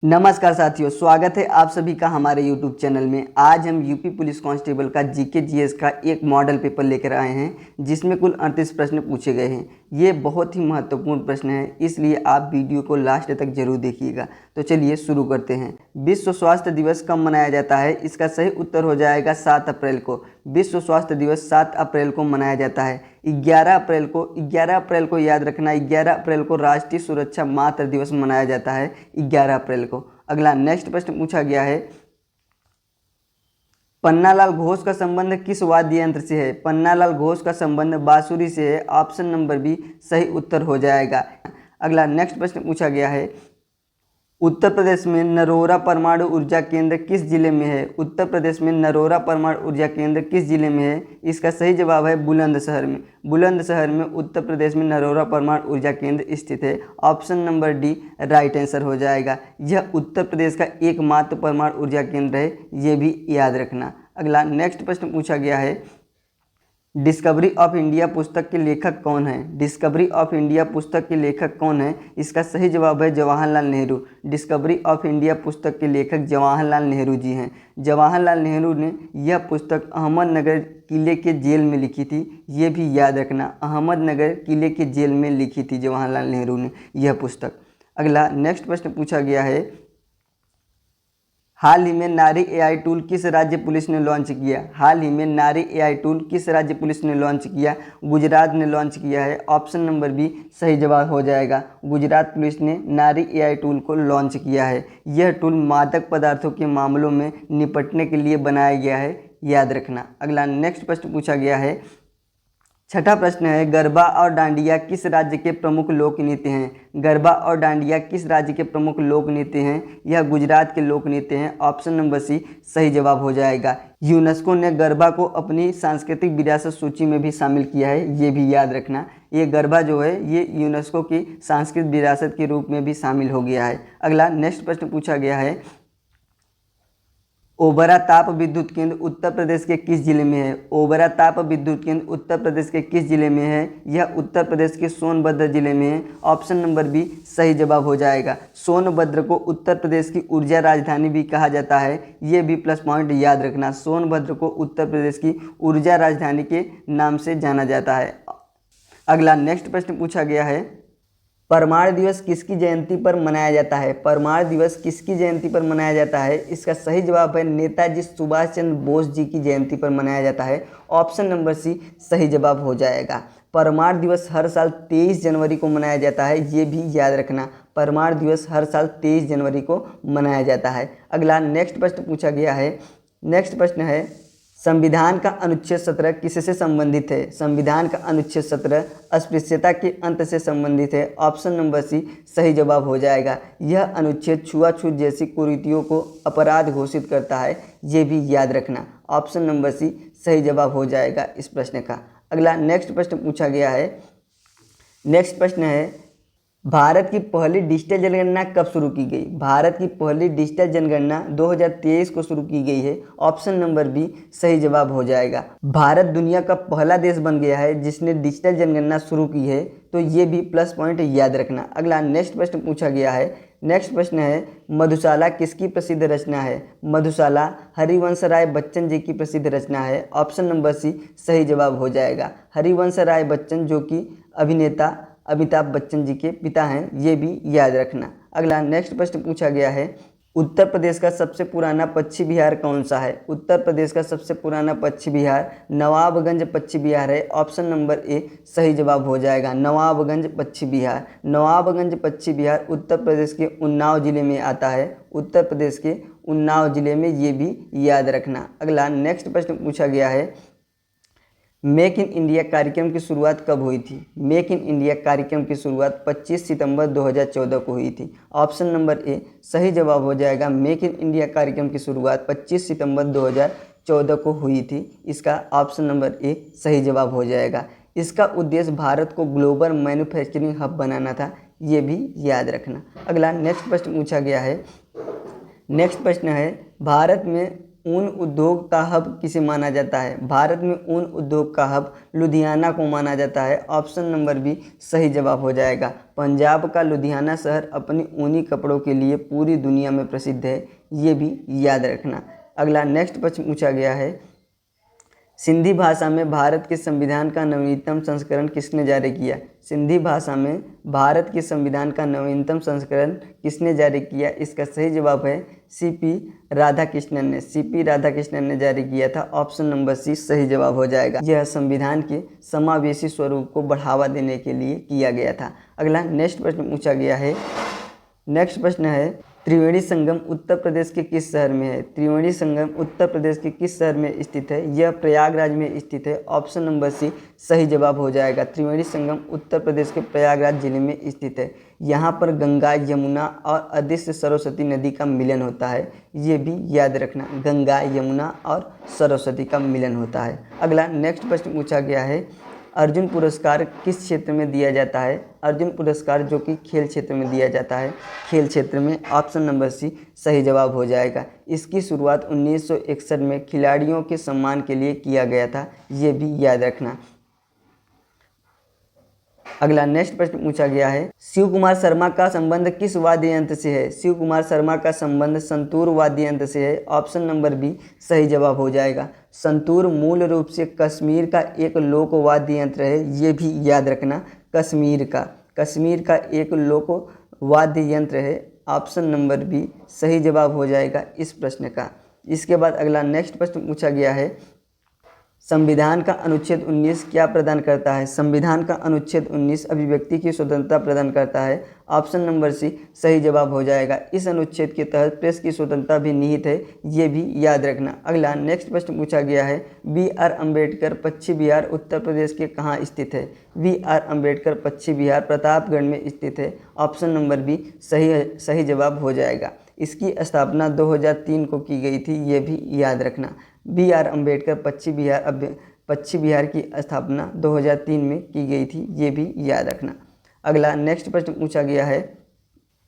नमस्कार साथियों, स्वागत है आप सभी का हमारे YouTube चैनल में। आज हम यूपी पुलिस कांस्टेबल का जीके जीएस का एक मॉडल पेपर लेकर आए हैं जिसमें कुल 38 प्रश्न पूछे गए हैं। ये बहुत ही महत्वपूर्ण प्रश्न है, इसलिए आप वीडियो को लास्ट तक जरूर देखिएगा। तो चलिए शुरू करते हैं। विश्व स्वास्थ्य दिवस कब मनाया जाता है? इसका सही उत्तर हो जाएगा 7 अप्रैल को। विश्व स्वास्थ्य दिवस 7 अप्रैल को मनाया जाता है। 11 अप्रैल को याद रखना, 11 अप्रैल को राष्ट्रीय सुरक्षा मातृ दिवस मनाया जाता है 11 अप्रैल को। अगला नेक्स्ट प्रश्न पूछा गया है, पन्नालाल घोष का संबंध किस वाद्य यंत्र से है? पन्नालाल घोष का संबंध बांसुरी से है। ऑप्शन नंबर बी सही उत्तर हो जाएगा। अगला नेक्स्ट प्रश्न पूछा गया है, उत्तर प्रदेश में नरोरा परमाणु ऊर्जा केंद्र किस जिले में है? उत्तर प्रदेश में नरोरा परमाणु ऊर्जा केंद्र किस जिले में है? इसका सही जवाब है बुलंदशहर में। बुलंदशहर में उत्तर प्रदेश में नरोरा परमाणु ऊर्जा केंद्र स्थित है। Option number D right answer हो जाएगा। यह उत्तर प्रदेश का एकमात्र परमाणु ऊर्जा केंद्र है, ये भी याद रखना। अगला नेक्स्ट प्रश्न पूछा गया है, डिस्कवरी ऑफ इंडिया पुस्तक के लेखक कौन है? डिस्कवरी ऑफ इंडिया पुस्तक के लेखक कौन है? इसका सही जवाब है Jawaharlal Nehru. Discovery of India पुस्तक के लेखक जवाहरलाल नेहरू जी हैं। जवाहरलाल नेहरू ने यह पुस्तक अहमदनगर किले के जेल में लिखी थी, ये भी याद रखना। अहमदनगर किले के जेल में लिखी थी जवाहरलाल नेहरू ने यह पुस्तक। अगला नेक्स्ट प्रश्न पूछा गया है, हाल ही में नारी एआई टूल किस राज्य पुलिस ने लॉन्च किया? हाल ही में नारी एआई टूल किस राज्य पुलिस ने लॉन्च किया? गुजरात ने लॉन्च किया है। ऑप्शन नंबर बी सही जवाब हो जाएगा। गुजरात पुलिस ने नारी एआई टूल को लॉन्च किया है। यह टूल मादक पदार्थों के मामलों में निपटने के लिए बनाया गया है, याद रखना। अगला नेक्स्ट प्रश्न पूछा गया है, छठा प्रश्न है, गरबा और डांडिया किस राज्य के प्रमुख लोक नृत्य हैं? गरबा और डांडिया किस राज्य के प्रमुख लोक नृत्य हैं? यह गुजरात के लोक नृत्य हैं। ऑप्शन नंबर सी सही जवाब हो जाएगा। यूनेस्को ने गरबा को अपनी सांस्कृतिक विरासत सूची में भी शामिल किया है, ये भी याद रखना। ये गरबा जो है ये यूनेस्को की सांस्कृतिक विरासत के रूप में भी शामिल हो गया है। अगला नेक्स्ट प्रश्न पूछा गया है, ओबरा ताप विद्युत केंद्र उत्तर प्रदेश के किस जिले में है? ओबरा ताप विद्युत केंद्र उत्तर प्रदेश के किस जिले में है? यह उत्तर प्रदेश के सोनभद्र जिले में है। ऑप्शन नंबर बी सही जवाब हो जाएगा। सोनभद्र को उत्तर प्रदेश की ऊर्जा राजधानी भी कहा जाता है, ये भी प्लस पॉइंट याद रखना। सोनभद्र को उत्तर प्रदेश की ऊर्जा राजधानी के नाम से जाना जाता है। अगला नेक्स्ट प्रश्न पूछा गया है, परमाणु दिवस किसकी जयंती पर मनाया जाता है? परमाणु दिवस किसकी जयंती पर मनाया जाता है? इसका सही जवाब है नेताजी सुभाष चंद्र बोस जी की जयंती पर मनाया जाता है। ऑप्शन नंबर सी सही जवाब हो जाएगा। परमाणु दिवस हर साल 23 जनवरी को मनाया जाता है, ये भी याद रखना। परमाणु दिवस हर साल 23 जनवरी को मनाया जाता है। अगला नेक्स्ट प्रश्न पूछा गया है, नेक्स्ट प्रश्न है, संविधान का अनुच्छेद 17 किससे संबंधित है? संविधान का अनुच्छेद 17 अस्पृश्यता के अंत से संबंधित है। ऑप्शन नंबर सी सही जवाब हो जाएगा। यह अनुच्छेद छुआछूत जैसी कुरीतियों को अपराध घोषित करता है, ये भी याद रखना। ऑप्शन नंबर सी सही जवाब हो जाएगा इस प्रश्न का। अगला नेक्स्ट प्रश्न पूछा गया है, नेक्स्ट प्रश्न है, भारत की पहली डिजिटल जनगणना कब शुरू की गई? भारत की पहली डिजिटल जनगणना 2023 को शुरू की गई है। ऑप्शन नंबर बी सही जवाब हो जाएगा। भारत दुनिया का पहला देश बन गया है जिसने डिजिटल जनगणना शुरू की है, तो ये भी प्लस पॉइंट याद रखना। अगला नेक्स्ट प्रश्न पूछा गया है, नेक्स्ट प्रश्न है, मधुशाला किसकी प्रसिद्ध रचना है? मधुशाला हरिवंश राय बच्चन जी की प्रसिद्ध रचना है। ऑप्शन नंबर सी सही जवाब हो जाएगा। हरिवंश राय बच्चन जो कि अभिनेता अमिताभ बच्चन जी के पिता हैं, ये भी याद रखना। अगला नेक्स्ट प्रश्न पूछा गया है, उत्तर प्रदेश का सबसे पुराना पक्षी विहार कौन सा है? उत्तर प्रदेश का सबसे पुराना पक्षी विहार नवाबगंज पक्षी विहार है। ऑप्शन नंबर ए सही जवाब हो जाएगा। नवाबगंज पक्षी विहार, नवाबगंज पक्षी विहार उत्तर प्रदेश के उन्नाव जिले में आता है। उत्तर प्रदेश के उन्नाव जिले में, ये भी याद रखना। अगला नेक्स्ट प्रश्न पूछा गया है, मेक इन इंडिया कार्यक्रम की शुरुआत कब हुई थी? मेक इन इंडिया कार्यक्रम की शुरुआत 25 सितंबर 2014 को हुई थी। ऑप्शन नंबर ए सही जवाब हो जाएगा। मेक इन इंडिया कार्यक्रम की शुरुआत 25 सितंबर 2014 को हुई थी। इसका ऑप्शन नंबर ए सही जवाब हो जाएगा। इसका उद्देश्य भारत को ग्लोबल मैन्युफैक्चरिंग हब बनाना था, ये भी याद रखना। अगला नेक्स्ट प्रश्न पूछा गया है, नेक्स्ट प्रश्न है, भारत में ऊन उद्योग का हब किसे माना जाता है? भारत में ऊन उद्योग का हब लुधियाना को माना जाता है। ऑप्शन नंबर बी सही जवाब हो जाएगा। पंजाब का लुधियाना शहर अपनी ऊनी कपड़ों के लिए पूरी दुनिया में प्रसिद्ध है, ये भी याद रखना। अगला नेक्स्ट प्रश्न पूछा गया है, सिंधी भाषा में भारत के संविधान का नवीनतम संस्करण किसने जारी किया? सिंधी भाषा में भारत के संविधान का नवीनतम संस्करण किसने जारी किया? इसका सही जवाब है सीपी राधाकृष्णन ने। सीपी राधाकृष्णन ने जारी किया था। ऑप्शन नंबर सी सही जवाब हो जाएगा। यह संविधान के समावेशी स्वरूप को बढ़ावा देने के लिए किया गया था। अगला नेक्स्ट प्रश्न पूछा गया है, नेक्स्ट प्रश्न है, त्रिवेणी संगम उत्तर प्रदेश के किस शहर में है? त्रिवेणी संगम उत्तर प्रदेश के किस शहर में स्थित है? यह प्रयागराज में स्थित है। ऑप्शन नंबर सी सही जवाब हो जाएगा। त्रिवेणी संगम उत्तर प्रदेश के प्रयागराज जिले में स्थित है। यहाँ पर गंगा, यमुना और अदृश्य सरस्वती नदी का मिलन होता है, ये भी याद रखना। गंगा, यमुना और सरस्वती का मिलन होता है। अगला नेक्स्ट प्रश्न पूछा गया है, अर्जुन पुरस्कार किस क्षेत्र में दिया जाता है? अर्जुन पुरस्कार जो कि खेल क्षेत्र में दिया जाता है, खेल क्षेत्र में। ऑप्शन नंबर सी सही जवाब हो जाएगा। इसकी शुरुआत 1961 में खिलाड़ियों के सम्मान के लिए किया गया था, ये भी याद रखना। अगला नेक्स्ट प्रश्न पूछा गया है, शिव कुमार शर्मा का संबंध किस वाद्य यंत्र से है? शिव कुमार शर्मा का संबंध संतूर वाद्य यंत्र से है। ऑप्शन नंबर बी सही जवाब हो जाएगा। संतूर मूल रूप से कश्मीर का एक लोक वाद्य यंत्र है, ये भी याद रखना। कश्मीर का एक लोक वाद्य यंत्र है। ऑप्शन नंबर बी सही जवाब हो जाएगा इस प्रश्न का। इसके बाद अगला नेक्स्ट प्रश्न पूछा गया है, संविधान का अनुच्छेद 19 क्या प्रदान करता है? संविधान का अनुच्छेद 19 अभिव्यक्ति की स्वतंत्रता प्रदान करता है। ऑप्शन नंबर सी सही जवाब हो जाएगा। इस अनुच्छेद के तहत प्रेस की स्वतंत्रता भी निहित है, ये भी याद रखना। अगला नेक्स्ट प्रश्न पूछा गया है, बी.आर. अम्बेडकर पश्चिम बिहार उत्तर प्रदेश के कहाँ स्थित है? बी.आर. अम्बेडकर पश्चिम बिहार प्रतापगढ़ में स्थित है। ऑप्शन नंबर बी सही जवाब हो जाएगा। इसकी स्थापना 2003 को की गई थी, ये भी याद रखना। बी.आर. अम्बेडकर पश्चिम बिहार की स्थापना 2003 में की गई थी, ये भी याद रखना। अगला नेक्स्ट प्रश्न पूछा गया है,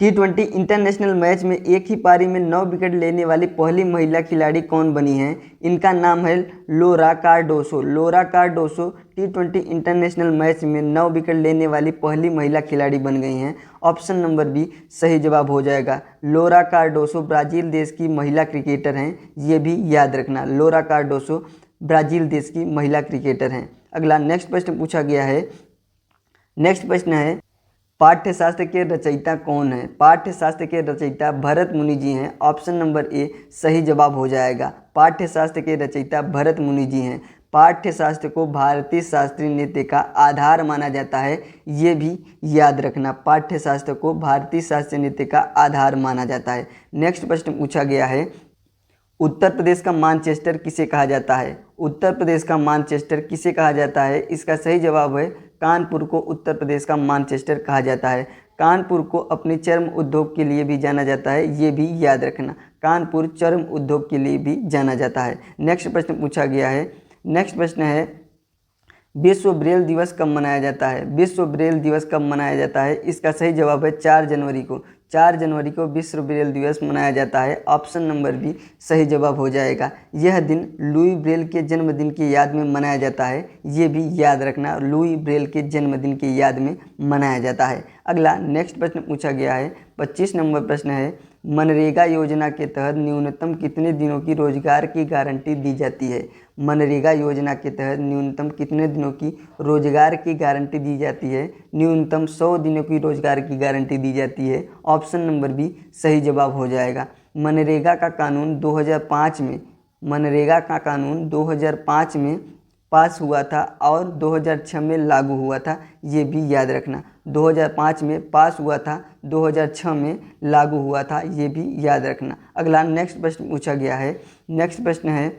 T20 इंटरनेशनल मैच में एक ही पारी में 9 विकेट लेने वाली पहली महिला खिलाड़ी कौन बनी है? इनका नाम है लोरा कार्डोसो। लोरा कार्डोसो T20 इंटरनेशनल मैच में 9 विकेट लेने वाली पहली महिला खिलाड़ी बन गई हैं। ऑप्शन नंबर बी सही जवाब हो जाएगा। लोरा कार्डोसो ब्राज़ील देश की महिला क्रिकेटर हैं, ये भी याद रखना। लोरा कार्डोसो ब्राज़ील देश की महिला क्रिकेटर हैं। अगला नेक्स्ट प्रश्न पूछा गया है, नेक्स्ट प्रश्न है, पाठ्यशास्त्र के रचयिता कौन है? पाठ्यशास्त्र के रचयिता भरत मुनि जी हैं। ऑप्शन नंबर ए सही जवाब हो जाएगा। पाठ्यशास्त्र के रचयिता भरत मुनि जी हैं। पाठ्यशास्त्र को भारतीय शास्त्रीय नृत्य का आधार माना जाता है, ये भी याद रखना। पाठ्यशास्त्र को भारतीय शास्त्रीय नृत्य का आधार माना जाता है। नेक्स्ट प्रश्न पूछा गया है, उत्तर प्रदेश का मानचेस्टर किसे कहा जाता है? उत्तर प्रदेश का मानचेस्टर किसे कहा जाता है? इसका सही जवाब है कानपुर को उत्तर प्रदेश का मानचेस्टर कहा जाता है। कानपुर को अपने चर्म उद्योग के लिए भी जाना जाता है, ये भी याद रखना। कानपुर चर्म उद्योग के लिए भी जाना जाता है। नेक्स्ट प्रश्न पूछा गया है, नेक्स्ट प्रश्न है, विश्व ब्रेल दिवस कब मनाया जाता है? विश्व ब्रेल दिवस कब मनाया जाता है? इसका सही जवाब है 4 जनवरी को। 4 जनवरी को विश्व ब्रेल दिवस मनाया जाता है। ऑप्शन नंबर बी सही जवाब हो जाएगा। यह दिन लुई ब्रेल के जन्मदिन की याद में मनाया जाता है, ये भी याद रखना। लुई ब्रेल के जन्मदिन की याद में मनाया जाता है। अगला नेक्स्ट प्रश्न पूछा गया है, 25 नंबर प्रश्न है, मनरेगा योजना के तहत न्यूनतम कितने दिनों की रोजगार की गारंटी दी जाती है? मनरेगा योजना के तहत न्यूनतम कितने दिनों की रोजगार की गारंटी दी जाती है? न्यूनतम 100 दिनों की रोजगार की गारंटी दी जाती है। ऑप्शन नंबर बी सही जवाब हो जाएगा। मनरेगा का कानून 2005 में मनरेगा का कानून 2005 में पास हुआ था और 2006 में लागू हुआ था, ये भी याद रखना। 2005 में पास हुआ था, 2006 में लागू हुआ था, ये भी याद रखना। अगला नेक्स्ट प्रश्न पूछा गया है, नेक्स्ट प्रश्न है,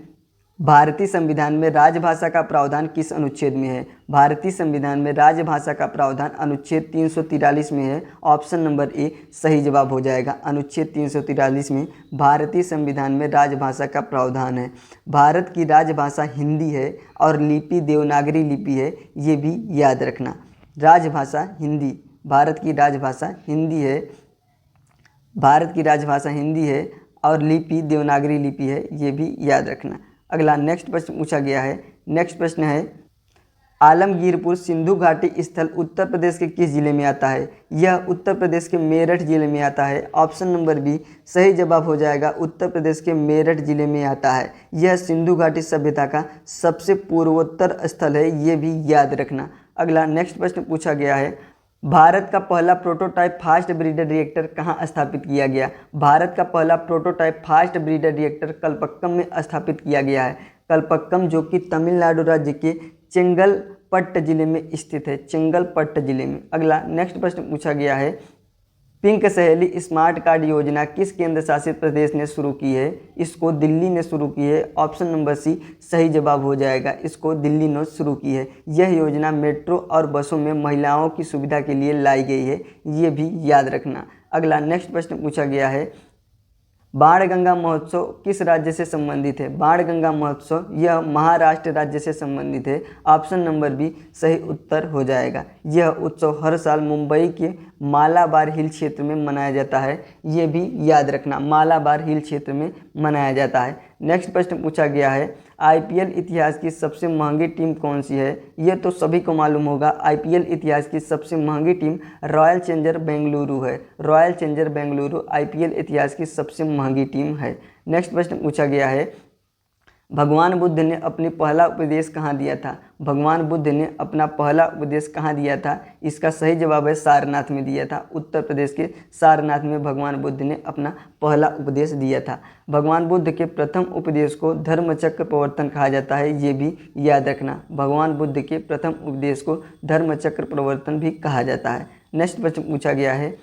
भारतीय संविधान में राजभाषा का प्रावधान किस अनुच्छेद में है? भारतीय संविधान में राजभाषा का प्रावधान अनुच्छेद 343 में है। ऑप्शन नंबर ए सही जवाब हो जाएगा। अनुच्छेद 343 में भारतीय संविधान में राजभाषा का प्रावधान है। भारत की राजभाषा हिंदी है और लिपि देवनागरी लिपि है, ये भी याद रखना। राजभाषा हिंदी, भारत की राजभाषा हिंदी है, भारत की राजभाषा हिंदी है और लिपि देवनागरी लिपि है, ये भी याद रखना। अगला नेक्स्ट प्रश्न पूछा गया है। नेक्स्ट प्रश्न है आलमगीरपुर सिंधु घाटी स्थल उत्तर प्रदेश के किस जिले में आता है? यह उत्तर प्रदेश के मेरठ जिले में आता है। ऑप्शन नंबर बी सही जवाब हो जाएगा, उत्तर प्रदेश के मेरठ जिले में आता है। यह सिंधु घाटी सभ्यता का सबसे पूर्वोत्तर स्थल है, ये भी याद रखना। अगला नेक्स्ट प्रश्न पूछा गया है भारत का पहला प्रोटोटाइप फास्ट ब्रीडर रिएक्टर कहाँ स्थापित किया गया? भारत का पहला prototype fast breeder reactor Kalpakkam में स्थापित किया गया है। कल्पक्कम जो कि तमिलनाडु राज्य के चेंगलपट्ट जिले में स्थित है, चेंगलपट्ट जिले में। अगला नेक्स्ट प्रश्न पूछा गया है पिंक सहेली स्मार्ट कार्ड योजना किस केंद्र शासित प्रदेश ने शुरू की है? इसको दिल्ली ने शुरू की है। ऑप्शन नंबर सी सही जवाब हो जाएगा, इसको दिल्ली ने शुरू की है। यह योजना मेट्रो और बसों में महिलाओं की सुविधा के लिए लाई गई है, ये भी याद रखना। अगला नेक्स्ट प्रश्न पूछा गया है बाणगंगा महोत्सव किस राज्य से संबंधित है? बाणगंगा महोत्सव यह महाराष्ट्र राज्य से संबंधित है। ऑप्शन नंबर बी सही उत्तर हो जाएगा। यह उत्सव हर साल मुंबई के मालाबार हिल क्षेत्र में मनाया जाता है, ये भी याद रखना, मालाबार हिल क्षेत्र में मनाया जाता है। नेक्स्ट प्रश्न पूछा गया है आईपीएल इतिहास की सबसे महंगी टीम कौन सी है? ये तो सभी को मालूम होगा, आईपीएल इतिहास की सबसे महंगी टीम रॉयल चैलेंजर बेंगलुरु है। रॉयल चैलेंजर बेंगलुरु आईपीएल इतिहास की सबसे महंगी टीम है। नेक्स्ट प्रश्न पूछा गया है भगवान बुद्ध ने अपनी पहला उपदेश कहाँ दिया था? भगवान बुद्ध ने अपना पहला उपदेश कहाँ दिया था? इसका सही जवाब है सारनाथ में दिया था। उत्तर प्रदेश के सारनाथ में भगवान बुद्ध ने अपना पहला उपदेश दिया था। भगवान बुद्ध के प्रथम उपदेश को धर्मचक्र प्रवर्तन कहा जाता है, ये भी याद रखना। भगवान बुद्ध के प्रथम उपदेश को धर्मचक्र प्रवर्तन भी कहा जाता है। नेक्स्ट प्रश्न पूछा गया है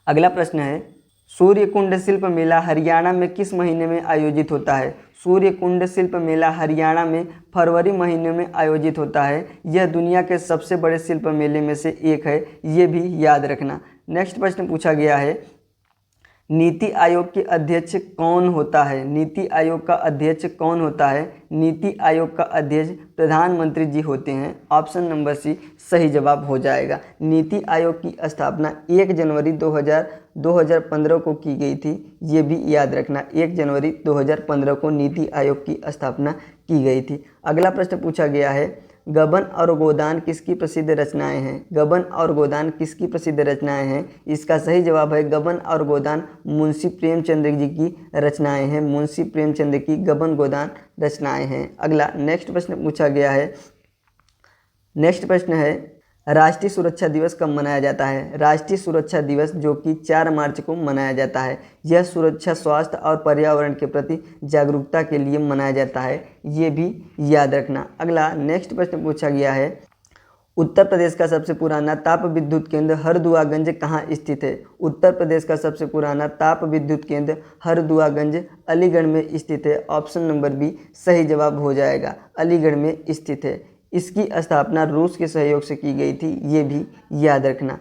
अगला प्रश्न है सूर्यकुंड शिल्प मेला हरियाणा में किस महीने में आयोजित होता है? सूर्यकुंड शिल्प मेला हरियाणा में फरवरी महीने में आयोजित होता है। यह दुनिया के सबसे बड़े शिल्प मेले में से एक है, ये भी याद रखना। नेक्स्ट प्रश्न पूछा गया है नीति आयोग के अध्यक्ष कौन होता है? नीति आयोग का अध्यक्ष कौन होता है? नीति आयोग का अध्यक्ष प्रधानमंत्री जी होते हैं। ऑप्शन नंबर सी सही जवाब हो जाएगा। नीति आयोग की स्थापना 1 जनवरी 2015 को की गई थी, ये भी याद रखना। 1 जनवरी 2015 को नीति आयोग की स्थापना की गई थी। अगला प्रश्न पूछा गया है गबन और गोदान किसकी प्रसिद्ध रचनाएं हैं? गबन और गोदान किसकी प्रसिद्ध रचनाएं हैं? इसका सही जवाब है गबन और गोदान मुंशी प्रेमचंद जी की रचनाएं हैं। मुंशी प्रेमचंद की गबन गोदान रचनाएं हैं। अगला नेक्स्ट प्रश्न पूछा गया है नेक्स्ट प्रश्न है राष्ट्रीय सुरक्षा दिवस कब मनाया जाता है? राष्ट्रीय सुरक्षा दिवस जो कि 4 मार्च को मनाया जाता है। यह सुरक्षा, स्वास्थ्य और पर्यावरण के प्रति जागरूकता के लिए मनाया जाता है, ये भी याद रखना। अगला नेक्स्ट प्रश्न पूछा गया है उत्तर प्रदेश का सबसे पुराना ताप विद्युत केंद्र हरदुआगंज कहाँ स्थित है? उत्तर प्रदेश का सबसे पुराना ताप विद्युत केंद्र हरदुआगंज अलीगढ़ में स्थित है। ऑप्शन नंबर बी सही जवाब हो जाएगा, अलीगढ़ में स्थित है। इसकी स्थापना रूस के सहयोग से की गई थी, ये भी याद रखना।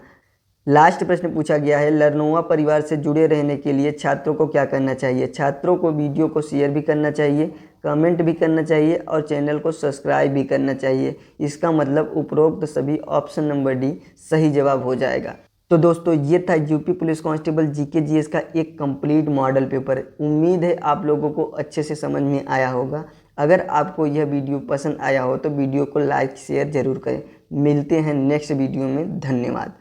लास्ट प्रश्न पूछा गया है लर्नोवा परिवार से जुड़े रहने के लिए छात्रों को क्या करना चाहिए? छात्रों को वीडियो को शेयर भी करना चाहिए, कमेंट भी करना चाहिए और चैनल को सब्सक्राइब भी करना चाहिए। इसका मतलब उपरोक्त सभी ऑप्शन नंबर डी सही जवाब हो जाएगा। तो दोस्तों ये था UP police constable GK GS का एक कंप्लीट मॉडल पेपर। उम्मीद है आप लोगों को अच्छे से समझ में आया होगा। अगर आपको यह वीडियो पसंद आया हो तो वीडियो को लाइक शेयर ज़रूर करें। मिलते हैं नेक्स्ट वीडियो में, धन्यवाद।